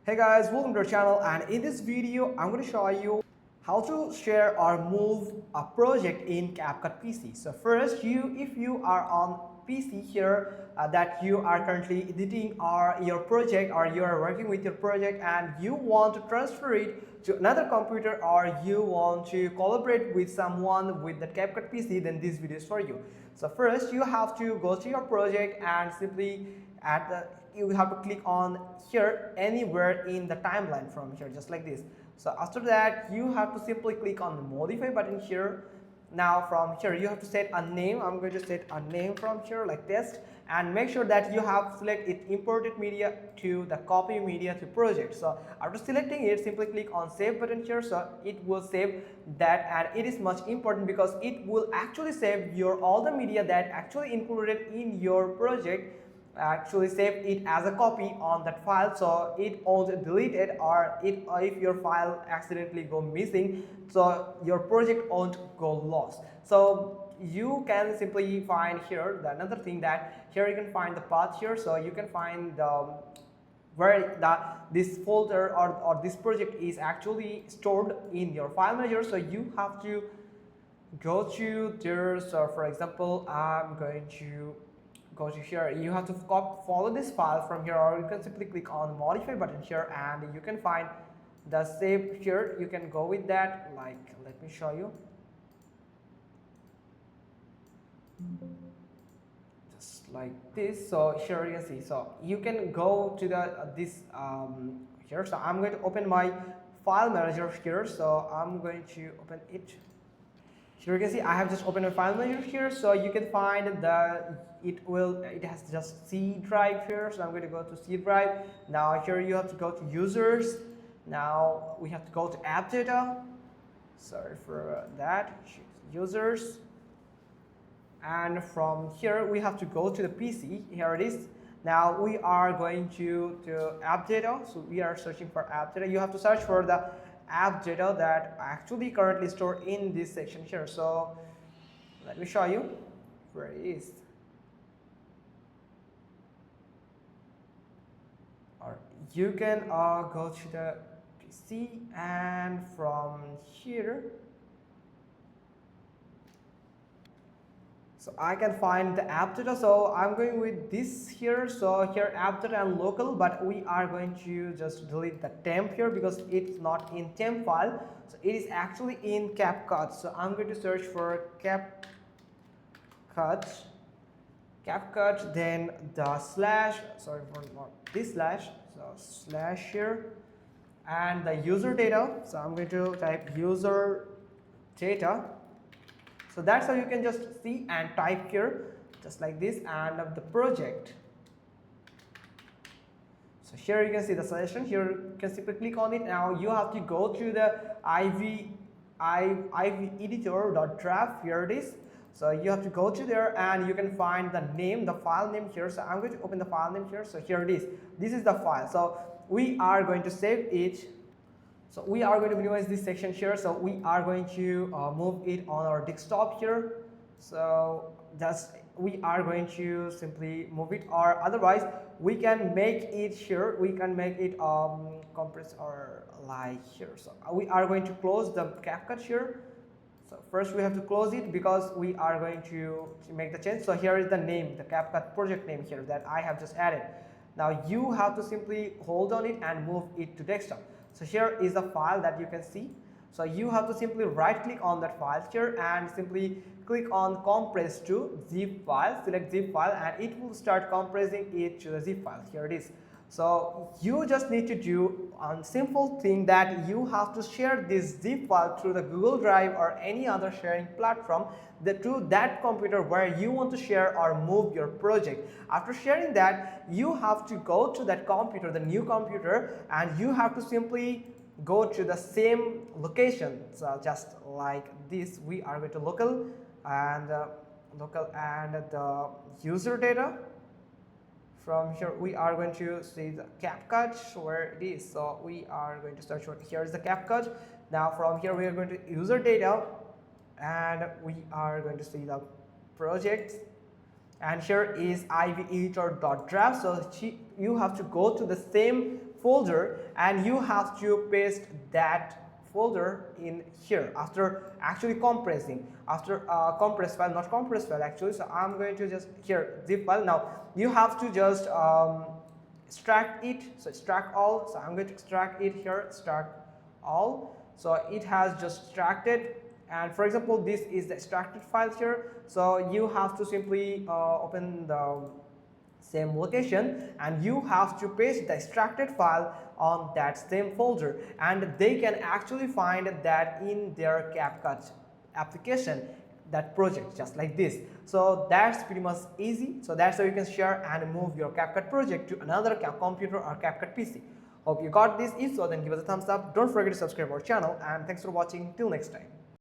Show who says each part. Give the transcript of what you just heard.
Speaker 1: Hey guys, welcome to our channel, and in this video I'm going to show you how to share or move a project in CapCut PC. So first, if you are on PC here that you are currently editing or your project, or you are working with your project and you want to transfer it to another computer, or you want to collaborate with someone with the CapCut PC, then this video is for you. So first you have to go to your project and simply you have to click on here anywhere in the timeline from here, just like this. So after that you have to simply click on the modify button here. Now from here you have to set a name. I'm going to set a name from here like test, and make sure that you have select it imported media to the copy media to project. So after selecting it, simply click on save button here, so it will save that. And it is much important because it will actually save your all the media that actually included in your project, actually save it as a copy on that file, so it won't delete it, or if your file accidentally go missing, so your project won't go lost. So you can simply find here another thing, that here you can find the path here, so you can find where this folder or this project is actually stored in your file manager. So you have to go to there. So for example, I'm going to go to here. You have to follow this file from here, or you can simply click on modify button here and you can find the save here. You can go with that, like let me show you, just like this. So here you can see, so you can go to the this here. So I'm going to open my file manager here, so I'm going to open it. Here you can see I have just opened a file manager here, so you can find it has just C drive here. So I'm going to go to C drive. Now here you have to go to users. Now we have to go to app data. Sorry for that. Users. And from here we have to go to the PC. Here it is. Now we are going to app data. So we are searching for app data. You have to search for the app data that actually currently stored in this section here. So let me show you where it is. Or you can go to the PC, and from here, so I can find the app data. So I'm going with this here. So here app data and local, but we are going to just delete the temp here because it's not in temp file. So it is actually in CapCut. So I'm going to search for CapCut, then the slash, sorry for not this slash, so slash here, and the user data. So I'm going to type user data. So that's how you can just see and type here, just like this, and of the project. So here you can see the selection. Here you can simply click on it. Now you have to go to the IV editor.draft. Here it is. So you have to go to there and you can find the name, the file name here. So I'm going to open the file name here. So here it is. This is the file. So we are going to save it. So we are going to minimize this section here. So we are going to move it on our desktop here. So we are going to simply move it, or otherwise we can make it here. We can make it compress or like here. So we are going to close the CapCut here. So first we have to close it because we are going to make the change. So here is the name, the CapCut project name here that I have just added. Now you have to simply hold on it and move it to desktop. So here is the file that you can see. So you have to simply right click on that file here and simply click on compress to zip file, select zip file, and it will start compressing it to the zip file. Here it is. So you just need to do a simple thing, that you have to share this zip file through the Google Drive or any other sharing platform to that computer where you want to share or move your project. After sharing that, you have to go to that computer, the new computer, and you have to simply go to the same location. So just like this, we are going to local and the user data. From here we are going to see the CapCut where it is. So we are going to search for, here is the CapCut. Now from here we are going to user data, and we are going to see the projects, and here is iveditor.draft. So you have to go to the same folder, and you have to paste that folder in here after actually compressing, after compress file, not compress file actually. So I'm going to just here zip file. Now you have to just extract it, so extract all. So I'm going to extract it here, extract all. So it has just extracted, and for example this is the extracted file here. So you have to simply open the same location, and you have to paste the extracted file on that same folder, and they can actually find that in their CapCut application, that project, just like this. So that's pretty much easy. So that's how you can share and move your CapCut project to another computer or CapCut PC. Hope you got this. If so, then give us a thumbs up. Don't forget to subscribe our channel, and thanks for watching. Till next time.